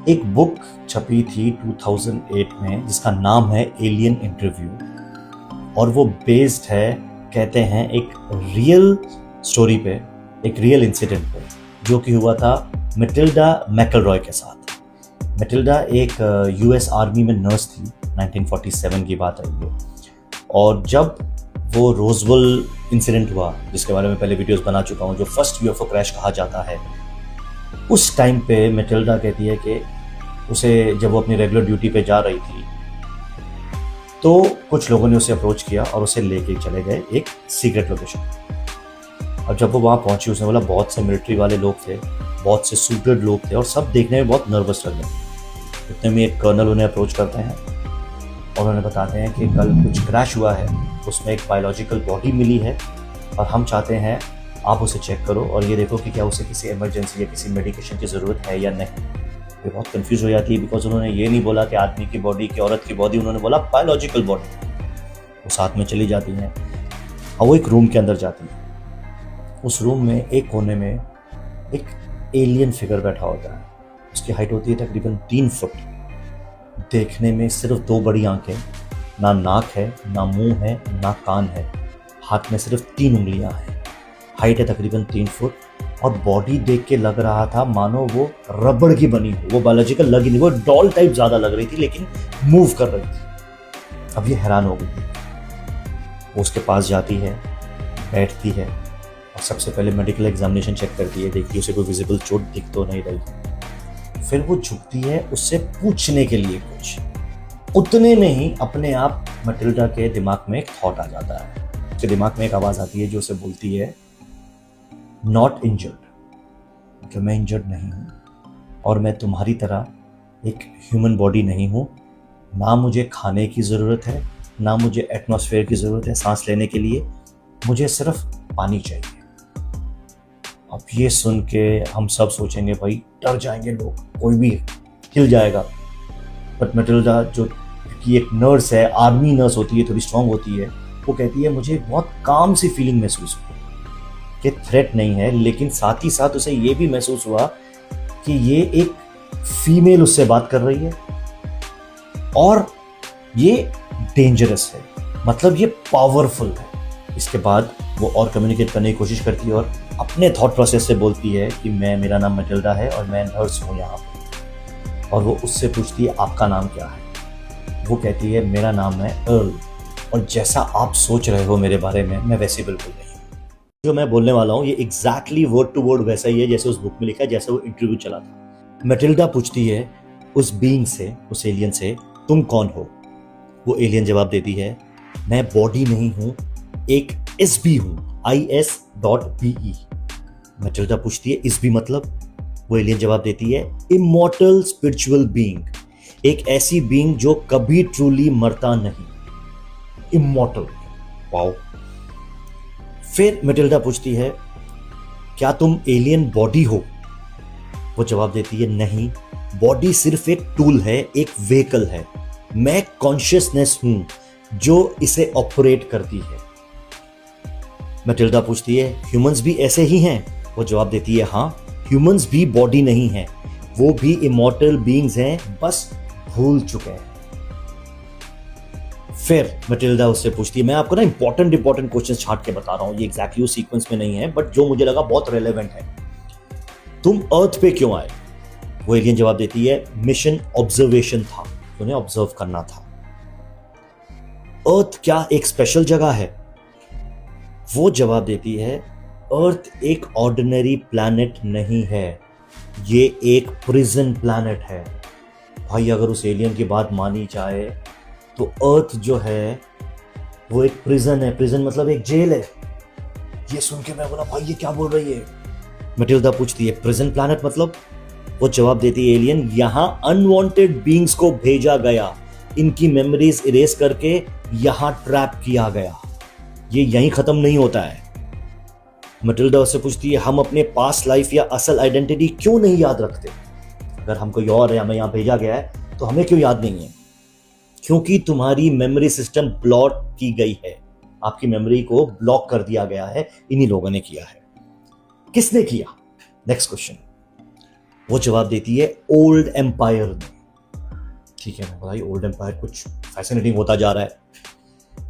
एक बुक छपी थी 2008 में जिसका नाम है एलियन इंटरव्यू, और वो बेस्ड है, कहते हैं, एक रियल स्टोरी पे, एक रियल इंसिडेंट पे जो कि हुआ था मैटिल्डा मैकलरॉय के साथ। मैटिल्डा एक यूएस आर्मी में नर्स थी, 1947 की बात है ये। और जब वो रोजवेल इंसिडेंट हुआ, जिसके बारे में पहले वीडियोस बना चुका हूँ, जो फर्स्ट यूएफओ क्रैश कहा जाता है, उस टाइम पे मैटिल्डा कहती है कि उसे, जब वो अपनी रेगुलर ड्यूटी पे जा रही थी, तो कुछ लोगों ने उसे अप्रोच किया और उसे लेके चले गए एक सीक्रेट लोकेशन। और जब वो वहाँ पहुंची, उसने बोला बहुत से मिलिट्री वाले लोग थे, बहुत से सूटेड लोग थे और सब देखने में बहुत नर्वस लग रहे। इतने में एक कर्नल उन्हें अप्रोच करते हैं और उन्हें बताते हैं कि कल कुछ क्रैश हुआ है, उसमें एक बायोलॉजिकल बॉडी मिली है और हम चाहते हैं आप उसे चेक करो और ये देखो कि क्या उसे किसी इमरजेंसी या किसी मेडिकेशन की ज़रूरत है या नहीं। ये बहुत कंफ्यूज हो जाती है, बिकॉज उन्होंने ये नहीं बोला कि आदमी की बॉडी की, औरत की बॉडी, उन्होंने बोला बायोलॉजिकल बॉडी। वो साथ में चली जाती हैं और वो एक रूम के अंदर जाती है। उस रूम में एक कोने में एक एलियन फिगर बैठा होता है। उसकी हाइट होती है तकरीबन 3 फुट। देखने में सिर्फ 2 बड़ी आंखें, ना नाक है, ना मुंह है, ना कान है, हाथ में सिर्फ 3 उंगलियां हैं। हाइट है तकरीबन 3 फुट और बॉडी देख के लग रहा था मानो वो रबड़ की बनी हो। वो बायोलॉजिकल लगी नहीं, वो डॉल टाइप ज़्यादा लग रही थी, लेकिन मूव कर रही थी। अब ये हैरान हो गई थी। वो उसके पास जाती है, बैठती है और सबसे पहले मेडिकल एग्जामिनेशन चेक करती है, देखती है उसे कोई विजिबल चोट दिख तो नहीं रही। फिर वो झुकती है उससे पूछने के लिए कुछ। उतने में ही अपने आप मैटिल्डा के दिमाग में एक थॉट आ जाता है। उसके दिमाग में एक आवाज़ आती है जो उसे बोलती है, नॉट इंजर्ड, मतलब मैं इंजर्ड नहीं हूँ और मैं तुम्हारी तरह एक ह्यूमन बॉडी नहीं हूँ। ना मुझे खाने की ज़रूरत है, ना मुझे एटमॉस्फेयर की ज़रूरत है सांस लेने के लिए, मुझे सिर्फ पानी चाहिए। अब ये सुन के हम सब सोचेंगे भाई डर जाएंगे लोग, कोई भी हिल जाएगा। बट मैटिल्डा, जो कि एक नर्स है, आर्मी नर्स होती है, थोड़ी स्ट्रांग होती है, वो कहती है मुझे बहुत काम सी फीलिंग महसूस हुई कि थ्रेट नहीं है, लेकिन साथ ही साथ उसे ये भी महसूस हुआ कि ये एक फीमेल उससे बात कर रही है और ये डेंजरस है, मतलब ये पावरफुल है। इसके बाद वो और कम्युनिकेट करने की कोशिश करती है और अपने थॉट प्रोसेस से बोलती है कि मेरा नाम मैटिल्डा है और मैं नर्स हूँ यहाँ पर। और वो उससे पूछती है आपका नाम क्या है। वो कहती है मेरा नाम है अर्ल, और जैसा आप सोच रहे हो मेरे बारे में, मैं वैसे बिल्कुल नहीं। जो मैं बोलने वाला हूँ ये एग्जैक्टली वर्ड टू वर्ड वैसा ही है जैसे उस बुक में लिखा है, जैसे वो इंटरव्यू चला था। मैटिल्डा पूछती है उस बीइंग से, उस एलियन से, तुम कौन हो। वो एलियन जवाब देती है, मैं बॉडी नहीं हूँ, एक SB हूँ, IS.BE। मैटिल्डा पूछती है SB मतलब। वो एलियन जवाब देती है, इमॉर्टल स्पिरिचुअल बीइंग, एक ऐसी बीइंग जो कभी ट्रूली मरता नहीं, इमॉर्टल। वाओ। फिर मैटिल्डा पूछती है क्या तुम एलियन बॉडी हो। वो जवाब देती है नहीं, बॉडी सिर्फ एक टूल है, एक व्हीकल है, मैं कॉन्शियसनेस हूं जो इसे ऑपरेट करती है। मैटिल्डा पूछती है ह्यूमंस भी ऐसे ही हैं। वो जवाब देती है हाँ, ह्यूमंस भी बॉडी नहीं हैं, वो भी इमॉर्टल बीइंग्स हैं, बस भूल चुके हैं। फिर मैटिल्डा उससे पूछती है, मैं आपको ना इंपॉर्टेंट क्वेश्चन छांट के बता रहा हूं, ये एग्जैक्टली उस सीक्वेंस में नहीं है, बट जो मुझे लगा बहुत रेलेवेंट है। तुम अर्थ पे क्यों आए। वो एलियन जवाब देती है मिशन ऑब्जर्वेशन था, उन्हें ऑब्जर्व करना था। अर्थ क्या एक स्पेशल जगह है। वो जवाब देती है अर्थ एक ऑर्डिनरी प्लैनेट नहीं है, ये एक प्रिजन प्लैनेट है। भाई अगर उस एलियन की बात मानी जाए तो अर्थ जो है वो एक प्रिजन है। प्रिजन मतलब एक जेल है। ये सुन के मैं बोला भाई ये क्या बोल रही है। मैटिल्डा पूछती है प्रिजन प्लैनेट मतलब। वो जवाब देती है एलियन, यहां अनवांटेड बीइंग्स को भेजा गया, इनकी मेमोरीज इरेज करके यहां ट्रैप किया गया, ये यहीं खत्म नहीं होता है। मैटिल्डा उससे पूछती है हम अपने पास्ट लाइफ या असल आइडेंटिटी क्यों नहीं याद रखते। अगर हम कोई और है, हमें यहां भेजा गया है, तो हमें क्यों याद नहीं है। क्योंकि तुम्हारी मेमोरी सिस्टम ब्लॉक की गई है, आपकी मेमोरी को ब्लॉक कर दिया गया है, इन्हीं लोगों ने किया है। किसने किया। Next question. वो जवाब देती है ओल्ड एम्पायर में। ठीक है ना भाई, ओल्ड एम्पायर कुछ फैसिनेटिंग होता जा रहा है।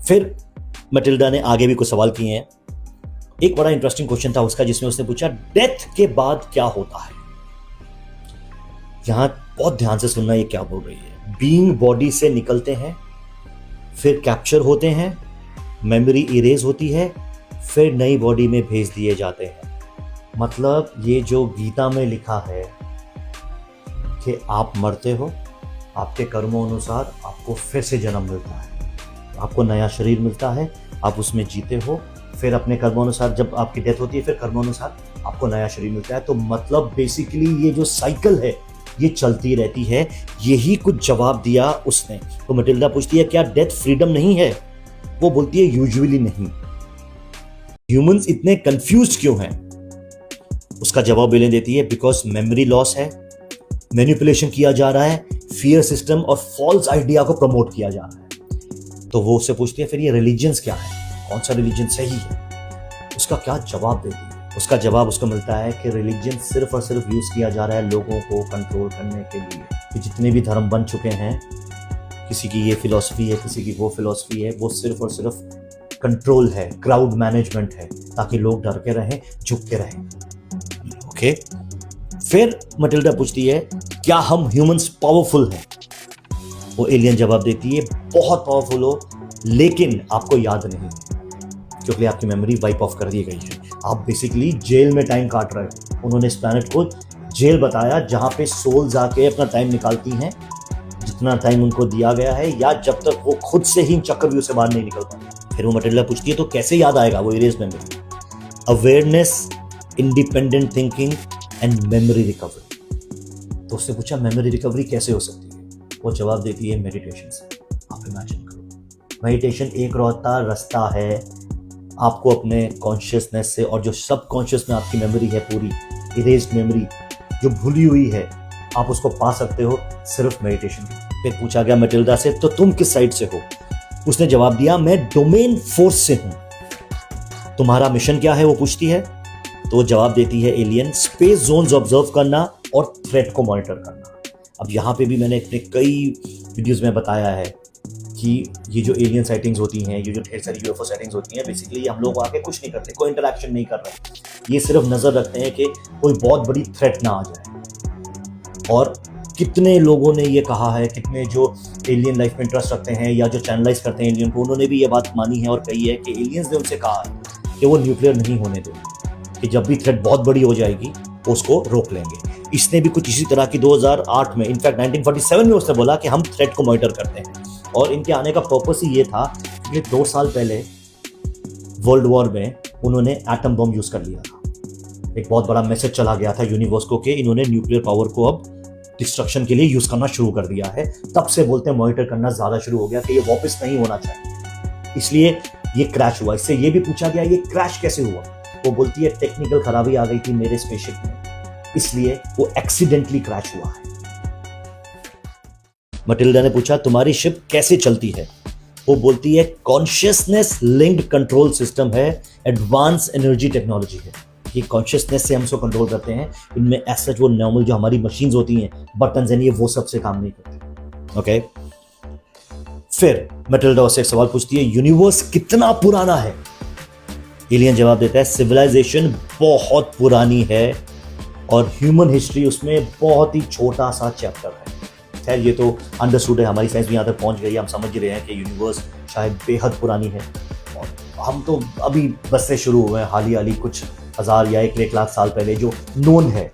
फिर मटिल्डा ने आगे भी कुछ सवाल किए हैं। एक बड़ा इंटरेस्टिंग क्वेश्चन था उसका, जिसमें उसने पूछा डेथ के बाद क्या होता है। यहां बहुत ध्यान से सुनना ये क्या बोल रही है। बीइंग बॉडी से निकलते हैं, फिर कैप्चर होते हैं, मेमोरी इरेज होती है, फिर नई बॉडी में भेज दिए जाते हैं। मतलब ये जो गीता में लिखा है कि आप मरते हो, आपके कर्मों अनुसार आपको फिर से जन्म मिलता है, आपको नया शरीर मिलता है, आप उसमें जीते हो, फिर अपने कर्मों अनुसार जब आपकी डेथ होती है फिर कर्मों अनुसार आपको नया शरीर मिलता है। तो मतलब बेसिकली ये जो साइकिल है ये चलती रहती है। यही कुछ जवाब दिया उसने। तो मटिल्डा पूछती है क्या डेथ फ्रीडम नहीं है? वो बोलती है यूजुअली नहीं। ह्यूमंस इतने कंफ्यूज क्यों हैं? उसका जवाब बेलें देती है बिकॉज मेमोरी लॉस है, मैनिपुलेशन किया जा रहा है, फियर सिस्टम और फॉल्स आइडिया को प्रमोट किया जा रहा है। तो वो उससे पूछती है फिर ये रिलीजन्स क्या है, कौन सा रिलीजन सही है? उसका क्या जवाब देती है? उसका जवाब उसको मिलता है कि रिलीजन सिर्फ और सिर्फ यूज किया जा रहा है लोगों को कंट्रोल करने के लिए। कि जितने भी धर्म बन चुके हैं, किसी की ये फिलॉसफी है, किसी की वो फिलॉसफी है, वो सिर्फ और सिर्फ कंट्रोल है, क्राउड मैनेजमेंट है, ताकि लोग डर के रहें, झुक के रहें। ओके। फिर मटिल्डा पूछती है क्या हम ह्यूमंस पावरफुल हैं? वो एलियन जवाब देती है बहुत पावरफुल हो, लेकिन आपको याद नहीं, क्योंकि आपकी मेमोरी वाइप ऑफ कर दी गई है। आप बेसिकली जेल में टाइम काट रहे हो। उन्होंने इस प्लैनेट को जेल बताया जहां पे सोल्स आके अपना टाइम निकालती हैं, जितना टाइम उनको दिया गया है, या जब तक वो खुद से ही चक्रव्यूह से बाहर नहीं निकल पाते। फिर वो मटिल्डा पूछती है तो कैसे याद आएगा वो erase memory? Awareness, independent thinking and memory recovery. तो उससे पूछा मेमोरी रिकवरी कैसे हो सकती है? वो जवाब देती है मेडिटेशन से। आप इमेजिन करो, मेडिटेशन एक रोता रास्ता है आपको अपने कॉन्शियसनेस से, और जो सब कॉन्शियस में आपकी मेमोरी है, पूरी इरेज्ड मेमोरी जो भूली हुई है, आप उसको पा सकते हो सिर्फ मेडिटेशन। फिर पूछा गया मटिल्डा से तो तुम किस साइड से हो? उसने जवाब दिया मैं डोमेन फोर्स से हूं। तुम्हारा मिशन क्या है? वो पूछती है। तो वो जवाब देती है एलियन स्पेस जोन्स ऑब्जर्व करना और थ्रेट को मॉनिटर करना। अब यहाँ पे भी मैंने अपने कई वीडियोस में बताया है कि ये जो एलियन साइटिंग्स होती हैं, ये जो ढेर सारी यूएफओ साइटिंग्स होती हैं, बेसिकली हम लोग आके कुछ नहीं करते, कोई इंटरेक्शन नहीं कर रहे, ये सिर्फ नजर रखते हैं कि कोई बहुत बड़ी थ्रेट ना आ जाए। और कितने लोगों ने ये कहा है, कितने जो एलियन लाइफ में इंटरेस्ट रखते हैं या जो चैनलाइज करते हैं एलियन को, उन्होंने भी ये बात मानी है और कही है कि एलियंस ने उनसे कहा है कि वो न्यूक्लियर नहीं होने देंगे, कि जब भी थ्रेट बहुत बड़ी हो जाएगी वो उसको रोक लेंगे। इसने भी कुछ इसी तरह की 2008 में, इनफैक्ट 1947 में उसने बोला कि हम थ्रेट को मॉनिटर करते हैं। और इनके आने का पर्पस ही ये था कि 2 साल पहले वर्ल्ड वॉर में उन्होंने एटम बम यूज कर लिया था। एक बहुत बड़ा मैसेज चला गया था यूनिवर्स को कि इन्होंने न्यूक्लियर पावर को अब डिस्ट्रक्शन के लिए यूज करना शुरू कर दिया है। तब से बोलते हैं मॉनिटर करना ज्यादा शुरू हो गया कि ये वापस नहीं होना चाहिए, इसलिए ये क्रैश हुआ। इससे ये भी पूछा गया ये क्रैश कैसे हुआ? वो बोलती है टेक्निकल खराबी आ गई थी मेरे स्पेसशिप में, इसलिए वो एक्सीडेंटली क्रैश हुआ है। मटिल्डा ने पूछा तुम्हारी शिप कैसे चलती है? वो बोलती है कॉन्शियसनेस लिंक्ड कंट्रोल सिस्टम है, एडवांस एनर्जी टेक्नोलॉजी है। ये कॉन्शियसनेस से हम उसको कंट्रोल करते हैं। इनमें एज वो नॉर्मल जो हमारी मशीन्स होती हैं, बटन्स हैं, ये वो सबसे काम नहीं करते। ओके। फिर मटिल्डा उससे एक सवाल पूछती है यूनिवर्स कितना पुराना है? एलियन जवाब देता है सिविलाइजेशन बहुत पुरानी है और ह्यूमन हिस्ट्री उसमें बहुत ही छोटा सा चैप्टर है। खैर ये तो अंडरस्टूड है, हमारी साइंस भी यहाँ तक पहुँच गई है, हम समझ रहे हैं कि यूनिवर्स शायद बेहद पुरानी है और हम तो अभी बस से शुरू हुए हैं, हाल ही कुछ हज़ार या 1 लाख साल पहले जो नोन है।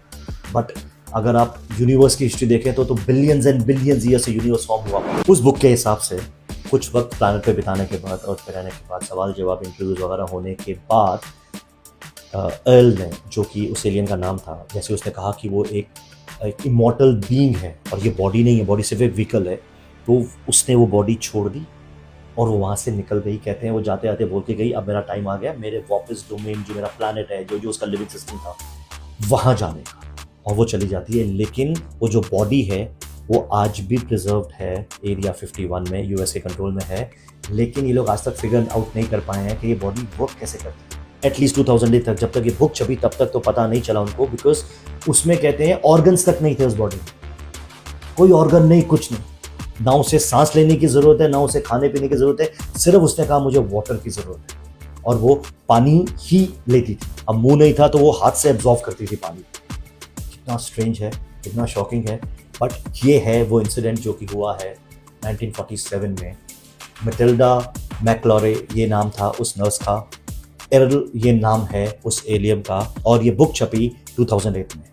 बट अगर आप यूनिवर्स की हिस्ट्री देखें तो बिलियंस एंड बिलियंस ईयर से यूनिवर्स फॉर्म हुआ। उस बुक के हिसाब से कुछ वक्त प्लैनेट पे बिताने के बाद, अर्थ पे रहने के बाद, सवाल जवाब इंटरव्यूज वगैरह होने के बाद, अर्ल ने, जो कि उस एलियन का नाम था, जैसे उसने कहा कि वो एक इमॉर्टल बीइंग है और ये बॉडी नहीं है, बॉडी सिर्फ एक व्हीकल है, तो उसने वो बॉडी छोड़ दी और वो वहाँ से निकल गई। कहते हैं वो जाते जाते बोल के गई अब मेरा टाइम आ गया मेरे वापस डोमेन जो मेरा प्लैनेट है, जो उसका लिविंग सिस्टम था, वहाँ जाने का, और वो चली जाती है। लेकिन वो जो बॉडी है वो आज भी प्रिजर्व्ड है एरिया 51 में, यूएस के कंट्रोल में है। लेकिन ये लोग आज तक फिगर आउट नहीं कर पाए हैं कि ये बॉडी वर्क कैसे करती है। एटलीस्ट 2008 तक, जब तक ये बुक छपी तब तक तो पता नहीं चला उनको, बिकॉज उसमें कहते हैं ऑर्गन्स तक नहीं थे उस बॉडी में, कोई ऑर्गन नहीं, कुछ नहीं, ना उसे सांस लेने की जरूरत है, ना उसे खाने पीने की जरूरत है, सिर्फ उसने कहा मुझे वाटर की जरूरत है, और वो पानी ही लेती थी। अब मुंह नहीं था तो वो हाथ से एब्जॉर्व करती थी पानी। कितना स्ट्रेंज है, कितना शॉकिंग है, बट ये है वो इंसिडेंट जो कि हुआ है 1947 में। मैटिल्डा मैक्लॉरे ये नाम था उस नर्स का, एरल ये नाम है उस एलियन का, और ये बुक छपी 2008 में।